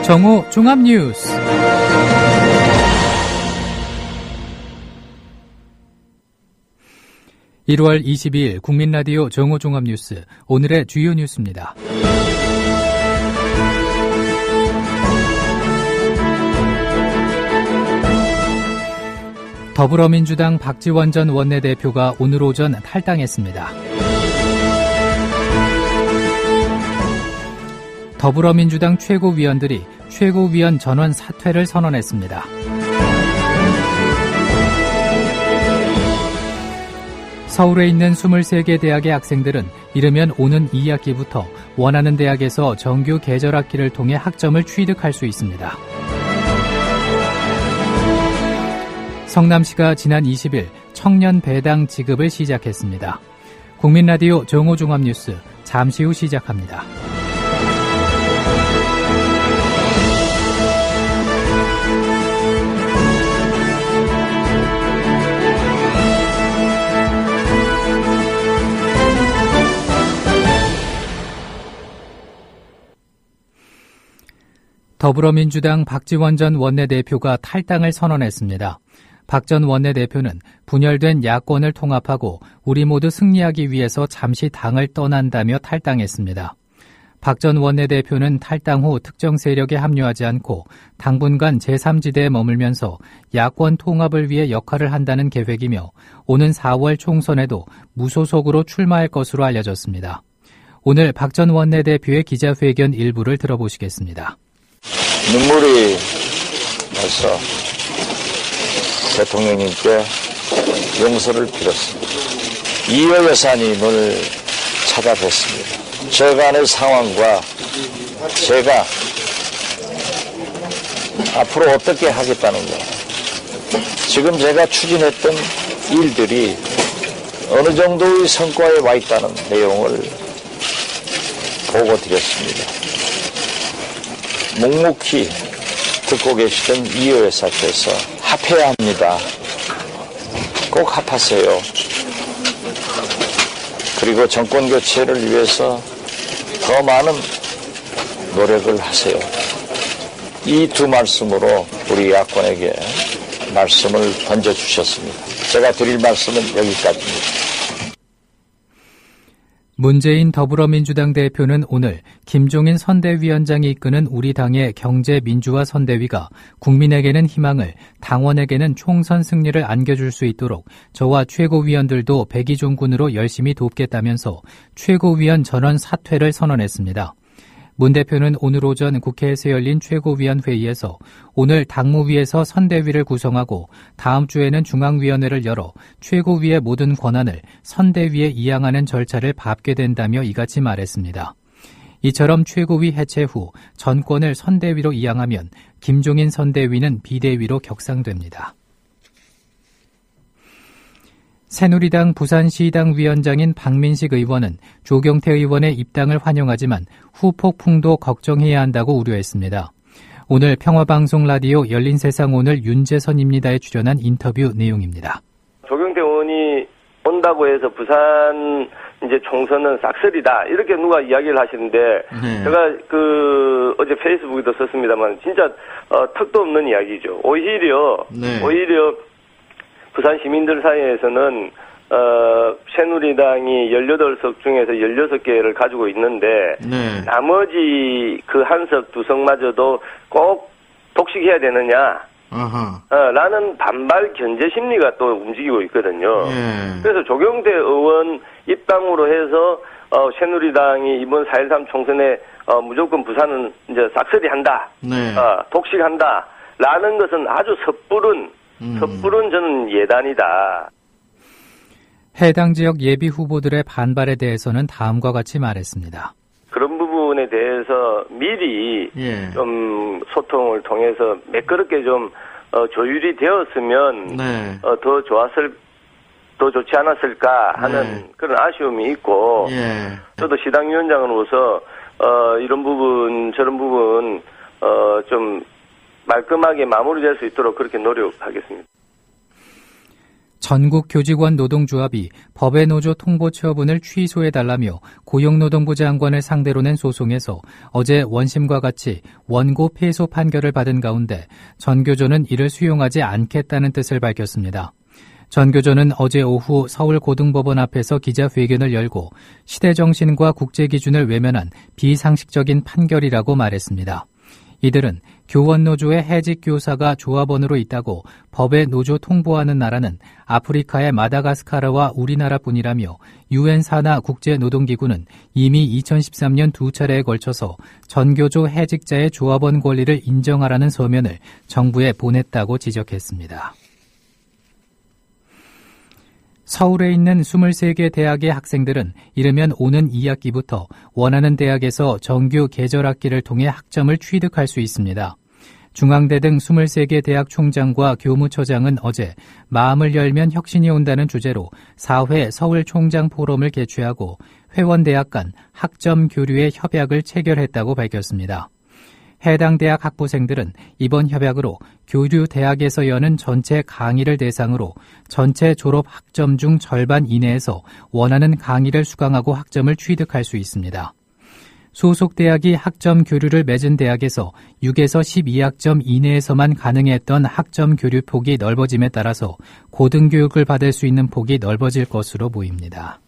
정오 종합뉴스. (1월 22일) 국민라디오 정오 종합뉴스. 오늘의 주요 뉴스입니다. 더불어민주당 박지원 전 원내대표가 오늘 오전 탈당했습니다. 더불어민주당 최고위원들이 최고위원 전원 사퇴를 선언했습니다. 서울에 있는 23개 대학의 학생들은 이르면 오는 2학기부터 원하는 대학에서 정규 계절학기를 통해 학점을 취득할 수 있습니다. 성남시가 지난 20일 청년 배당 지급을 시작했습니다. 국민라디오 정오종합뉴스 잠시 후 시작합니다. 더불어민주당 박지원 전 원내대표가 탈당을 선언했습니다. 박 전 원내대표는 분열된 야권을 통합하고 우리 모두 승리하기 위해서 잠시 당을 떠난다며 탈당했습니다. 박 전 원내대표는 탈당 후 특정 세력에 합류하지 않고 당분간 제3지대에 머물면서 야권 통합을 위해 역할을 한다는 계획이며 오는 4월 총선에도 무소속으로 출마할 것으로 알려졌습니다. 오늘 박 전 원내대표의 기자회견 일부를 들어보시겠습니다. 눈물이 나서 대통령님께 용서를 빌었습니다. 이호 여사님을 찾아뵀습니다. 저간의 상황과 제가 앞으로 어떻게 하겠다는가, 지금 제가 추진했던 일들이 어느 정도의 성과에 와 있다는 내용을 보고 드렸습니다. 묵묵히 듣고 계시던 이호 여사께서 합해야 합니다. 꼭 합하세요. 그리고 정권 교체를 위해서 더 많은 노력을 하세요. 이 두 말씀으로 우리 야권에게 말씀을 던져주셨습니다. 제가 드릴 말씀은 여기까지입니다. 문재인 더불어민주당 대표는 오늘 김종인 선대위원장이 이끄는 우리 당의 경제민주화 선대위가 국민에게는 희망을, 당원에게는 총선 승리를 안겨줄 수 있도록 저와 최고위원들도 백의종군으로 열심히 돕겠다면서 최고위원 전원 사퇴를 선언했습니다. 문 대표는 오늘 오전 국회에서 열린 최고위원 회의에서 오늘 당무위에서 선대위를 구성하고 다음 주에는 중앙위원회를 열어 최고위의 모든 권한을 선대위에 이양하는 절차를 밟게 된다며 이같이 말했습니다. 이처럼 최고위 해체 후 전권을 선대위로 이양하면 김종인 선대위는 비대위로 격상됩니다. 새누리당 부산시당 위원장인 박민식 의원은 조경태 의원의 입당을 환영하지만 후폭풍도 걱정해야 한다고 우려했습니다. 오늘 평화방송 라디오 열린세상 오늘 윤재선입니다에 출연한 인터뷰 내용입니다. 조경태 의원이 온다고 해서 부산 이제 총선은 싹쓸이다 이렇게 누가 이야기를 하시는데 제가 어제 페이스북에도 썼습니다만 진짜 턱도 없는 이야기죠. 오히려 부산 시민들 사이에서는 새누리당이 18석 중에서 16개를 가지고 있는데 나머지 그 한 석, 두 석마저도 꼭 독식해야 되느냐 라는 반발 견제 심리가 또 움직이고 있거든요. 그래서 조경태 의원 입당으로 해서 새누리당이 이번 4.13 총선에 무조건 부산은 이제 싹쓸이 한다, 독식한다 라는 것은 아주 섣부른 저는 예단이다. 해당 지역 예비 후보들의 반발에 대해서는 다음과 같이 말했습니다. 그런 부분에 대해서 미리 좀 소통을 통해서 매끄럽게 좀 조율이 되었으면 더 좋지 않았을까 하는 그런 아쉬움이 있고 저도 시당위원장으로서 이런 부분 저런 부분 좀 말끔하게 마무리될 수 있도록 그렇게 노력하겠습니다. 전국 교직원 노동조합이 법의 노조 통보 처분을 취소해달라며 고용노동부 장관을 상대로 낸 소송에서 어제 원심과 같이 원고 패소 판결을 받은 가운데 전교조는 이를 수용하지 않겠다는 뜻을 밝혔습니다. 전교조는 어제 오후 서울고등법원 앞에서 기자회견을 열고 시대정신과 국제기준을 외면한 비상식적인 판결이라고 말했습니다. 이들은 교원노조의 해직 교사가 조합원으로 있다고 법에 노조 통보하는 나라는 아프리카의 마다가스카르와 우리나라뿐이라며 유엔 산하 국제노동기구는 이미 2013년 2차례에 걸쳐서 전교조 해직자의 조합원 권리를 인정하라는 서면을 정부에 보냈다고 지적했습니다. 서울에 있는 23개 대학의 학생들은 이르면 오는 2학기부터 원하는 대학에서 정규 계절학기를 통해 학점을 취득할 수 있습니다. 중앙대 등 23개 대학 총장과 교무처장은 어제 마음을 열면 혁신이 온다는 주제로 4회 서울 총장 포럼을 개최하고 회원대학 간 학점 교류의 협약을 체결했다고 밝혔습니다. 해당 대학 학부생들은 이번 협약으로 교류 대학에서 여는 전체 강의를 대상으로 전체 졸업 학점 중 절반 이내에서 원하는 강의를 수강하고 학점을 취득할 수 있습니다. 소속 대학이 학점 교류를 맺은 대학에서 6에서 12학점 이내에서만 가능했던 학점 교류 폭이 넓어짐에 따라서 고등교육을 받을 수 있는 폭이 넓어질 것으로 보입니다.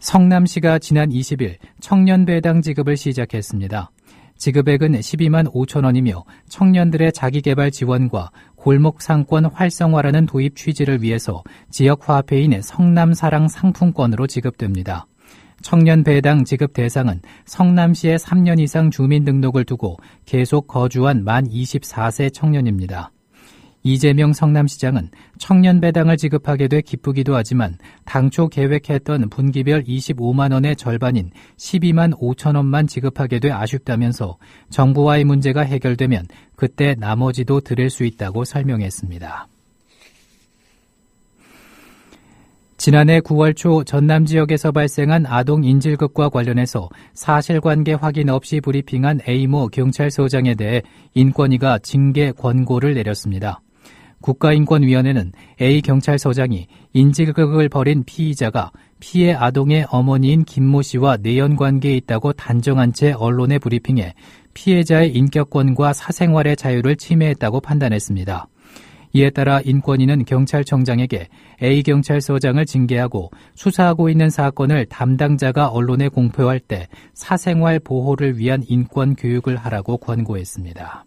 성남시가 지난 20일 청년배당 지급을 시작했습니다. 지급액은 12만 5천 원이며 청년들의 자기개발 지원과 골목 상권 활성화라는 도입 취지를 위해서 지역 화폐인 성남사랑 상품권으로 지급됩니다. 청년배당 지급 대상은 성남시에 3년 이상 주민등록을 두고 계속 거주한 만 24세 청년입니다. 이재명 성남시장은 청년배당을 지급하게 돼 기쁘기도 하지만 당초 계획했던 분기별 25만 원의 절반인 12만 5천 원만 지급하게 돼 아쉽다면서 정부와의 문제가 해결되면 그때 나머지도 드릴 수 있다고 설명했습니다. 지난해 9월 초 전남 지역에서 발생한 아동 인질극과 관련해서 사실관계 확인 없이 브리핑한 A모 경찰서장에 대해 인권위가 징계 권고를 내렸습니다. 국가인권위원회는 A 경찰서장이 인질극을 벌인 피의자가 피해 아동의 어머니인 김모 씨와 내연관계에 있다고 단정한 채 언론에 브리핑해 피해자의 인격권과 사생활의 자유를 침해했다고 판단했습니다. 이에 따라 인권위는 경찰청장에게 A 경찰서장을 징계하고 수사하고 있는 사건을 담당자가 언론에 공표할 때 사생활 보호를 위한 인권 교육을 하라고 권고했습니다.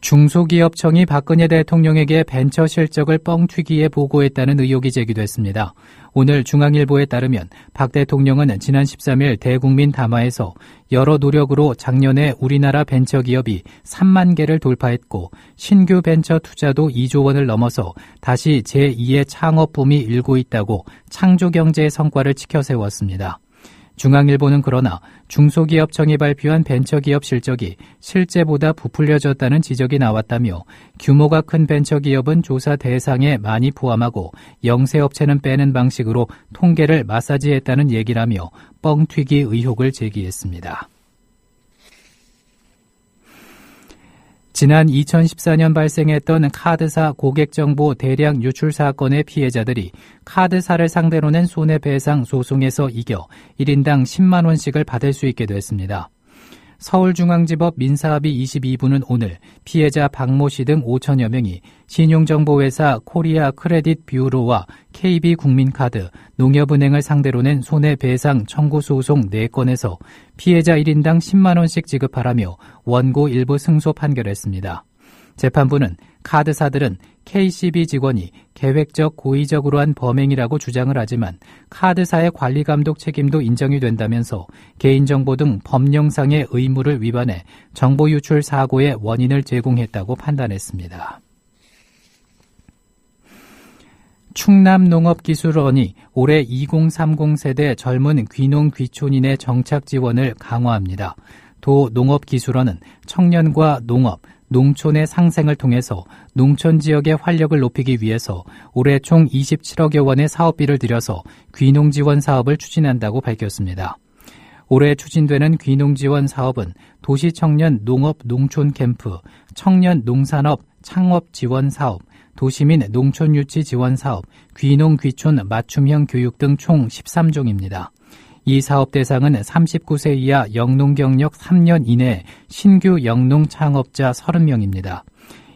중소기업청이 박근혜 대통령에게 벤처 실적을 뻥튀기해 보고했다는 의혹이 제기됐습니다. 오늘 중앙일보에 따르면 박 대통령은 지난 13일 대국민 담화에서 여러 노력으로 작년에 우리나라 벤처기업이 3만 개를 돌파했고 신규 벤처 투자도 2조 원을 넘어서 다시 제2의 창업붐이 일고 있다고 창조경제의 성과를 치켜세웠습니다. 중앙일보는 그러나 중소기업청이 발표한 벤처기업 실적이 실제보다 부풀려졌다는 지적이 나왔다며 규모가 큰 벤처기업은 조사 대상에 많이 포함하고 영세업체는 빼는 방식으로 통계를 마사지했다는 얘기라며 뻥튀기 의혹을 제기했습니다. 지난 2014년 발생했던 카드사 고객정보 대량 유출 사건의 피해자들이 카드사를 상대로 낸 손해배상 소송에서 이겨 1인당 10만 원씩을 받을 수 있게 됐습니다. 서울중앙지법 민사합의 22부는 오늘 피해자 박모 씨 등 5천여 명이 신용정보회사 코리아 크레딧 뷰로와 KB국민카드, 농협은행을 상대로 낸 손해배상 청구 소송 4건에서 피해자 1인당 10만 원씩 지급하라며 원고 일부 승소 판결했습니다. 재판부는 카드사들은 KCB 직원이 계획적 고의적으로 한 범행이라고 주장을 하지만 카드사의 관리감독 책임도 인정이 된다면서 개인정보 등 법령상의 의무를 위반해 정보 유출 사고의 원인을 제공했다고 판단했습니다. 충남농업기술원이 올해 2030 세대 젊은 귀농 귀촌인의 정착 지원을 강화합니다. 도 농업기술원은 청년과 농업, 농촌의 상생을 통해서 농촌 지역의 활력을 높이기 위해서 올해 총 27억여 원의 사업비를 들여서 귀농 지원 사업을 추진한다고 밝혔습니다. 올해 추진되는 귀농 지원 사업은 도시청년 농업 농촌 캠프, 청년 농산업 창업 지원 사업, 도시민 농촌 유치 지원 사업, 귀농 귀촌 맞춤형 교육 등 총 13종입니다. 이 사업 대상은 39세 이하 영농 경력 3년 이내 신규 영농 창업자 30명입니다.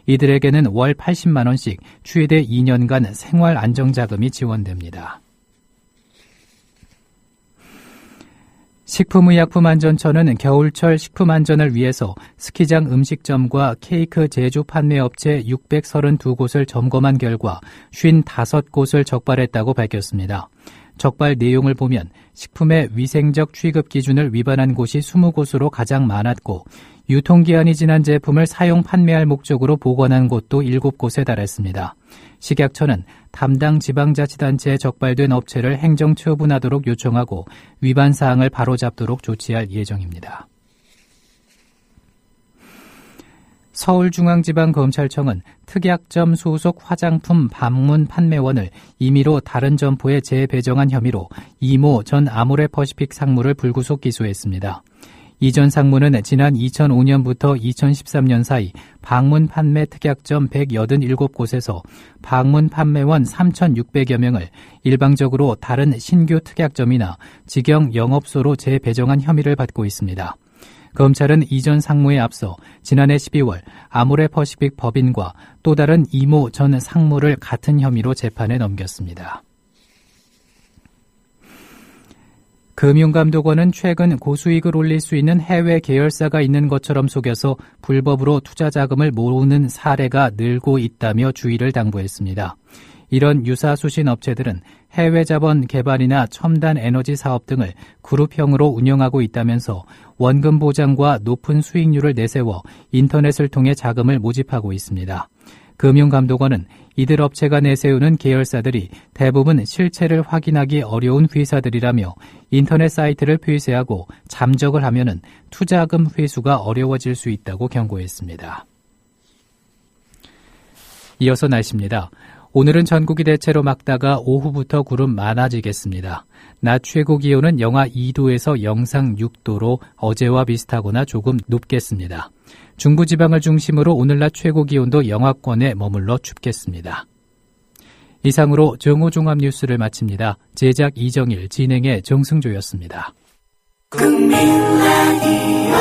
이들에게는 월 80만 원씩 최대 2년간 생활 안정자금이 지원됩니다. 식품의약품안전처는 겨울철 식품안전을 위해서 스키장 음식점과 케이크 제조 판매업체 632곳을 점검한 결과 55곳을 적발했다고 밝혔습니다. 적발 내용을 보면 식품의 위생적 취급 기준을 위반한 곳이 20곳으로 가장 많았고 유통기한이 지난 제품을 사용 판매할 목적으로 보관한 곳도 7곳에 달했습니다. 식약처는 담당 지방자치단체에 적발된 업체를 행정처분하도록 요청하고 위반 사항을 바로잡도록 조치할 예정입니다. 서울중앙지방검찰청은 특약점 소속 화장품 방문 판매원을 임의로 다른 점포에 재배정한 혐의로 이모 전 아모레퍼시픽 상무를 불구속 기소했습니다. 이 전 상무는 지난 2005년부터 2013년 사이 방문 판매 특약점 187곳에서 방문 판매원 3,600여 명을 일방적으로 다른 신규 특약점이나 직영 영업소로 재배정한 혐의를 받고 있습니다. 검찰은 이전 상무에 앞서 지난해 12월 아모레퍼시픽 법인과 또 다른 이모 전 상무를 같은 혐의로 재판에 넘겼습니다. 금융감독원은 최근 고수익을 올릴 수 있는 해외 계열사가 있는 것처럼 속여서 불법으로 투자자금을 모으는 사례가 늘고 있다며 주의를 당부했습니다. 이런 유사 수신 업체들은 해외 자본 개발이나 첨단 에너지 사업 등을 그룹형으로 운영하고 있다면서 원금 보장과 높은 수익률을 내세워 인터넷을 통해 자금을 모집하고 있습니다. 금융감독원은 이들 업체가 내세우는 계열사들이 대부분 실체를 확인하기 어려운 회사들이라며 인터넷 사이트를 폐쇄하고 잠적을 하면은 투자금 회수가 어려워질 수 있다고 경고했습니다. 이어서 날씨입니다. 오늘은 전국이 대체로 맑다가 오후부터 구름 많아지겠습니다. 낮 최고 기온은 영하 2도에서 영상 6도로 어제와 비슷하거나 조금 높겠습니다. 중부지방을 중심으로 오늘 낮 최고 기온도 영하권에 머물러 춥겠습니다. 이상으로 정오종합뉴스를 마칩니다. 제작 이정일, 진행의 정승조였습니다. 국민라디오